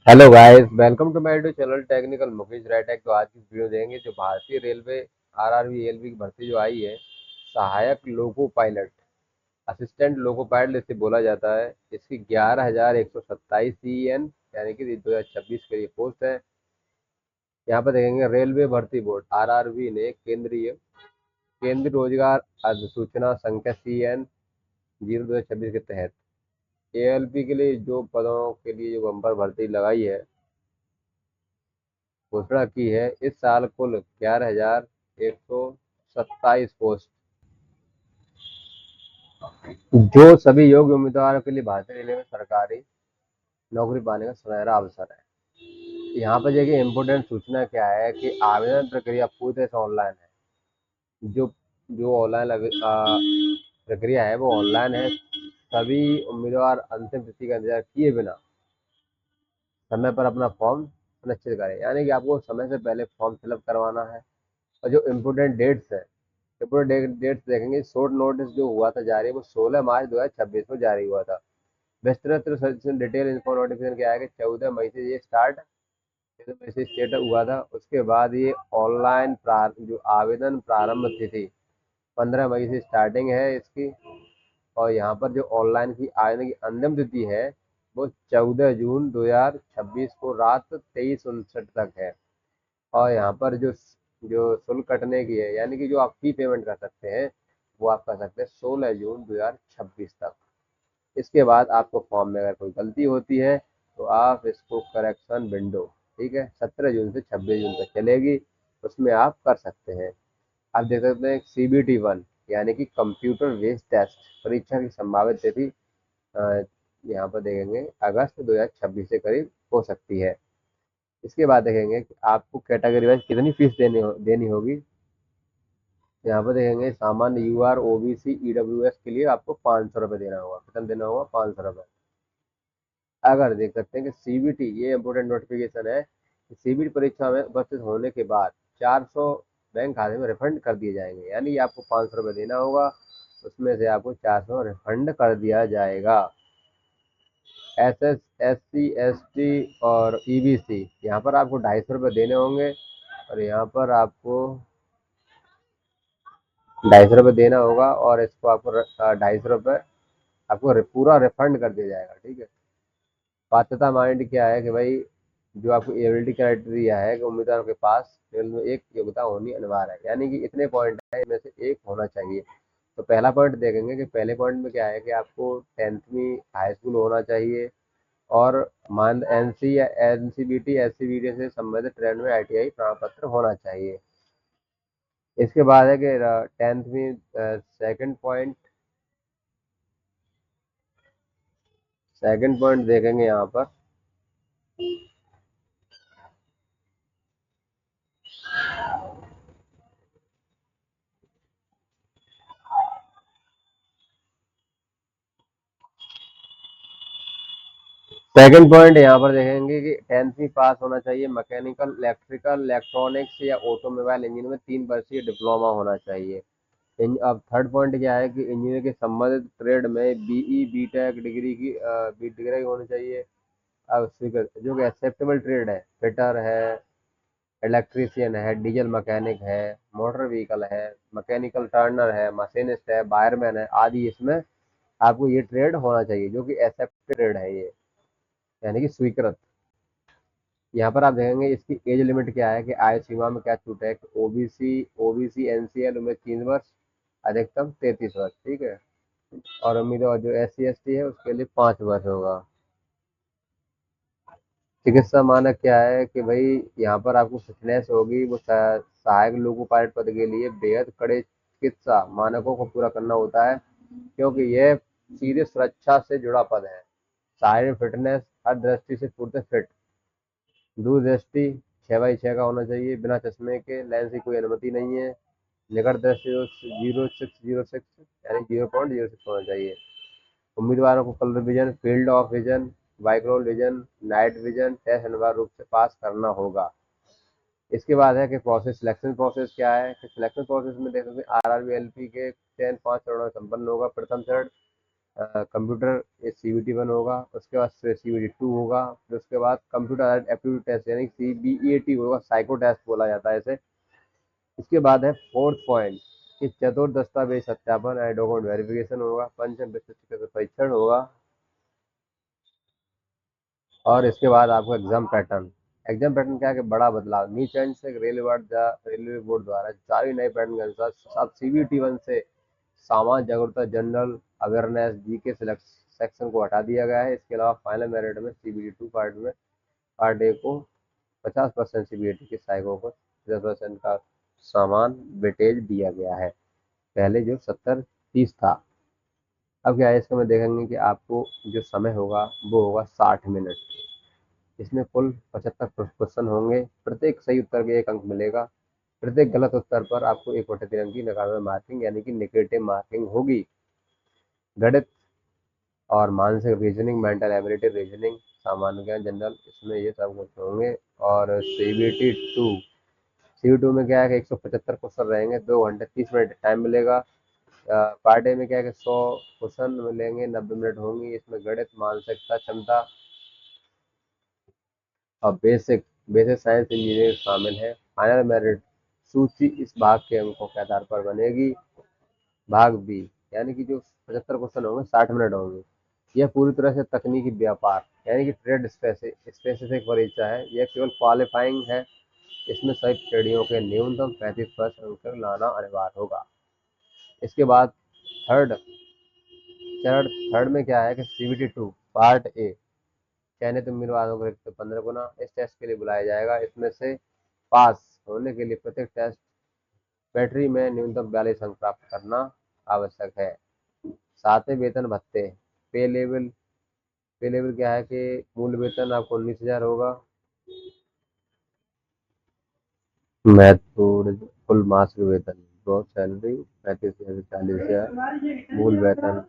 Hello guys, welcome to my YouTube channel technical Mukesh राइटेक। तो आज की वीडियो देंगे जो भारतीय रेलवे आरआरबी एलवी की भर्ती जो आई है, सहायक loco pilot, assistant loco pilot इसे बोला जाता है। इसकी 11,127 CEN यानी कि 2026 के लिए पोस्ट है। यहाँ पर देखेंगे रेलवे भर्ती बोर्ड आरआरबी ने केंद्रीय रोजगार अधिसूचना संख्या CN 0/2026 के तहत एएलपी के लिए जो पदों के लिए जो बम्पर भर्ती लगाई है, घोषणा की है। इस साल कुल 11,127 पोस्ट जो सभी योग्य उम्मीदवारों के लिए भारतीय रेलवे में सरकारी नौकरी पाने का सुनहरा अवसर है। यहाँ पर देखिए इम्पोर्टेंट सूचना क्या है कि आवेदन प्रक्रिया पूरी तरह से ऑनलाइन है। जो जो ऑनलाइन प्रक्रिया है वो ऑनलाइन है। सभी उम्मीदवार अंतिम तिथि का इंतजार किए बिना समय पर अपना फॉर्म सुनिश्चित करें, यानी कि आपको समय से पहले फॉर्म फिलअप करवाना है। और जो इम्पोर्टेंट डेट्स है, पूरे डेट्स देखेंगे। शॉर्ट नोटिस जो हुआ था जारी, वो 16 मार्च 2026 को जारी हुआ था। विस्तृत डिटेल इन्फो नोटिफिकेशन क्या है कि 14 मई से ये स्टार्ट 14 मई से स्टार्ट हुआ था। उसके बाद ये ऑनलाइन जो आवेदन प्रारंभ तिथि 15 मई से स्टार्टिंग है इसकी। और यहाँ पर जो ऑनलाइन की आवेदन की अंतिम तिथि है वो 14 जून 2026 को रात 23:59 तक है। और यहाँ पर जो जो शुल्क कटने की है, यानी कि जो आप फी पेमेंट कर सकते हैं, वो आप कर सकते हैं 16 जून 2026 तक। इसके बाद आपको फॉर्म में अगर कोई गलती होती है तो आप इसको करेक्शन विंडो, ठीक है, 17 जून से 26 जून तक चलेगी, उसमें आप कर सकते हैं। आप देख सकते हैं CBT 1 यानी कि कंप्यूटर बेस्ड टेस्ट परीक्षा की संभावित तिथि अ, यहाँ पर देखेंगे अगस्त 2026 से करीब हो सकती है। इसके बाद देखेंगे कि आपको कैटेगरी वाइज कितनी फीस देनी होगी। यहाँ पर देखेंगे सामान्य UR OBC EWS के लिए आपको 500 रुपये देना होगा। कितना देना होगा? 500 रुपये। अगर देख सकते हैं कि CBT, ये इंपोर्टेंट नोटिफिकेशन है कि CBT परीक्षा में उपस्थित होने के बाद 400 बैंक खाते में रिफंड कर दिए जाएंगे, यानी कि आपको 500 रुपये देना होगा, उसमें से आपको 400 रिफंड कर दिया जाएगा। SS SC ST और EBC, यहाँ पर आपको 250 रुपये देने होंगे, और यहाँ पर आपको 250 रुपये देना होगा, और इसको आपको 250 रुपये आपको पूरा रिफंड कर दिया जाएगा, ठीक है। पात्रता माइंड क्या है कि भाई जो आपको एबिलिटी क्राइटेरिया है कि उम्मीदवार के पास केवल में एक योग्यता होनी अनिवार्य है, यानी कि इतने पॉइंट है इनमें से एक होना चाहिए। तो पहला पॉइंट देखेंगे कि पहले पॉइंट में क्या है कि आपको 10वीं हाई स्कूल होना चाहिए, और मान NC या NCBT SCBT से संबंधित ट्रेड में ITI प्रमाण पत्र होना चाहिए। इसके बाद है कि 10वीं सेकंड पॉइंट देखेंगे यहाँ पर। सेकंड पॉइंट यहाँ पर देखेंगे कि 10वीं पास होना चाहिए, मैकेनिकल इलेक्ट्रिकल इलेक्ट्रॉनिक्स या ऑटोमोबाइल इंजीनियर में 3 वर्षीय डिप्लोमा होना चाहिए। अब थर्ड पॉइंट क्या है कि इंजीनियर के संबंधित ट्रेड में BE BTech डिग्री की बी डिग्री होनी चाहिए। अब जो कि एक्सेप्टेबल ट्रेड है, फिटर है, इलेक्ट्रीशियन है, डीजल मैकेनिक है, मोटर व्हीकल है, मैकेनिकल टर्नर है, मशीनिस्ट है, वायरमैन है आदि, इसमें आपको ये ट्रेड होना चाहिए जो कि एक्सेप्टेड ट्रेड है ये, यानी कि स्वीकृत। यहाँ पर आप देखेंगे इसकी एज लिमिट क्या है कि आयु सीमा में क्या छूट है कि ओबीसी NCL में 3 वर्ष, अधिकतम 33 वर्ष, ठीक है। और उम्मीदवार जो SC ST है उसके लिए 5 वर्ष होगा। चिकित्सा मानक क्या है कि भाई यहाँ पर आपको फिटनेस होगी, वो सहायक लोको पायलट पद के लिए बेहद कड़े चिकित्सा मानकों को पूरा करना होता है, क्योंकि यह सीधे सुरक्षा से जुड़ा पद है। शारीरिक फिटनेस हर दृष्टि से पूर्ण फिट, दूरदृष्टि 6x6 का होना चाहिए, बिना चश्मे के, लेंस की कोई अनुमति नहीं है, निकट दृष्टि 0.606 यानी 0.06 होना चाहिए। उम्मीदवारों को colour vision, field of vision, micro vision, night vision test अनिवार्य रूप से पास करना होगा। इसके बाद है कि प्रोसेस, सिलेक्शन प्रोसेस क्या है कि सिलेक्शन प्रोसेस में देख सकते हैं RRB LP के चयन 5 चरणों में संपन्न होगा। प्रथम चरण कंप्यूटर CBT 1 होगा, उसके बाद CBT 2 होगा, फिर उसके बाद कंप्यूटर एप्टीट्यूड टेस्ट यानी CBET होगा, साइको टेस्ट बोला जाता है इसे। इसके बाद है फोर्थ पॉइंट कि चतुर्थ दस्तावेज सत्यापन एंड डॉक्यूमेंट वेरिफिकेशन होगा, पंचम विस्तृत चिकित्सा परीक्षण होगा, और इसके बाद आपको एग्जाम पैटर्न क्या है कि बड़ा बदलाव नीचे एंड से रेलवे बोर्ड द्वारा जारी नए पैटर्न के अनुसार अब CBT 1 से सामान्य जागरूकता, जनरल अवेयरनेस, जीके सेक्शन को हटा दिया गया है। इसके अलावा फाइनल मेरिट में CBT 2 पार्ट ए को 50%, CBT के साइको को 50% का समान वेटेज दिया गया है, पहले जो 70-30 था। अब क्या है, इसमें में देखेंगे कि आपको जो समय होगा वो होगा 60 मिनट। इसमें कुल 75 क्वेश्चन होंगे, प्रत्येक सही उत्तर के 1 अंक मिलेगा, प्रत्येक गलत उत्तर पर आपको 1/3 अंक की नकारात्मक मार्किंग यानी कि नेगेटिव मार्किंग होगी। गणित और मानसिक रीजनिंग, मेंटल एबिलिटी रीजनिंग, सामान्य ज्ञान, जनरल, इसमें ये सब कुछ होंगे। और CBT 2 में क्या है कि 175 क्वेश्चन रहेंगे, 2 घंटे 30 मिनट टाइम मिलेगा। पार्ट डे में क्या है कि 100 क्वेश्चन मिलेंगे, 90 मिनट होंगी। इसमें गणित, मानसिकता क्षमता और बेसिक बेसिक साइंस इंजीनियरिंग शामिल है। फाइनल मेरिट सूची इस भाग के अंकों के आधार पर बनेगी। भाग बी यानी कि जो 75 क्वेश्चन होंगे, 60 मिनट होंगे। यह पूरी तरह से तकनीकी व्यापार यानी कि ट्रेड स्पेसिफिक परीक्षा है, यह केवल क्वालिफाइंग है। इसमें सभी श्रेणियों के न्यूनतम 35% अंक लाना अनिवार्य होगा। इसके बाद थर्ड चरण थर्ड में क्या है कि CBT 2 पार्ट ए चयनित उम्मीदवारों को रिक्त 15 गुना इस टेस्ट के लिए बुलाया जाएगा। इसमें से पास होने के लिए प्रत्येक टेस्ट बैटरी में न्यूनतम 42 अंक प्राप्त करना आवश्यक है। सातवें वेतन भत्ते पे लेवल क्या है कि मूल वेतन आपको 19,000 होगा। महत्वपूर्ण कुल मासिक वेतन ग्रॉस सैलरी 35,000 से 40,000, मूल वेतन